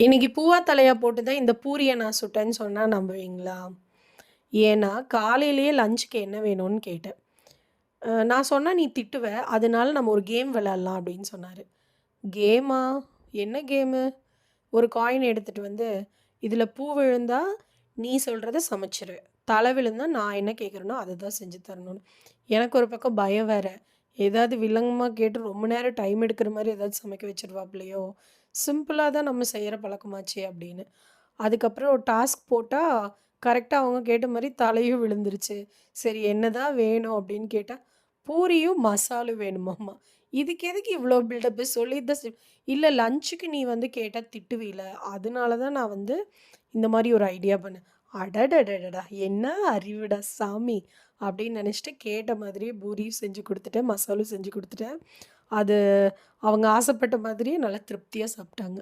இன்னைக்கு பூவா தலையா போட்டு தான் இந்த பூரிய நான் சுட்டேன்னு சொன்னா நம்புவீங்களா? ஏன்னா, காலையிலேயே லஞ்சுக்கு என்ன வேணும்னு கேட்டேன். நான் சொன்னா நீ திட்டுவ. அதனால நம்ம ஒரு கேம் விளையாடலாம் அப்படின்னு சொன்னாரு. கேமா? என்ன கேமு? ஒரு காயின் எடுத்துட்டு வந்து, இதில பூ விழுந்தா நீ சொல்றத சமைச்சுரு. தலை விழுந்தா நான் என்ன கேட்குறேனோ அத தான் செஞ்சு தரணும்னு. எனக்கு ஒரு பக்கம் பயம் வேற. ஏதாவது வில்லங்கமா கேட்டு ரொம்ப நேரம் டைம் எடுக்கிற மாரி ஏதாவது சமைக்க வச்சுருவாப்புலையோ! சிம்பிளா தான் நம்ம செய்ற பழக்கமாச்சே அப்படின்னு. அதுக்கப்புறம் ஒரு டாஸ்க் போட்டா, கரெக்ட்டா அவங்க கேட்ட மாரி தலையும் விழுந்துருச்சு. சரி என்னதான் வேணும் அப்படின்னு கேட்டா, பூரியும் மசாலும் வேணுமாமா. இதுக்கு எதுக்கு இவ்ளோ பில்டப்பு சொல்லிட்டு தான் இல்ல லஞ்சுக்கு நீ வந்து கேட்டா திட்டுவீல. அதனால தான் நான் வந்து இந்த மாரி ஒரு ஐடியா பண்ணேன். அடடடடடா! என்ன அறிவுடா சாமி! அப்படின்னு நெனச்சுட்டு கேட்ட மாதிரியே பூரியும் செஞ்சு குடுத்துட்டேன். மசாலும் செஞ்சு குடுத்துட்டேன். அது அவங்க ஆசைப்பட்ட மாதிரியே நல்லா திருப்தியா சாப்ட்டாங்க.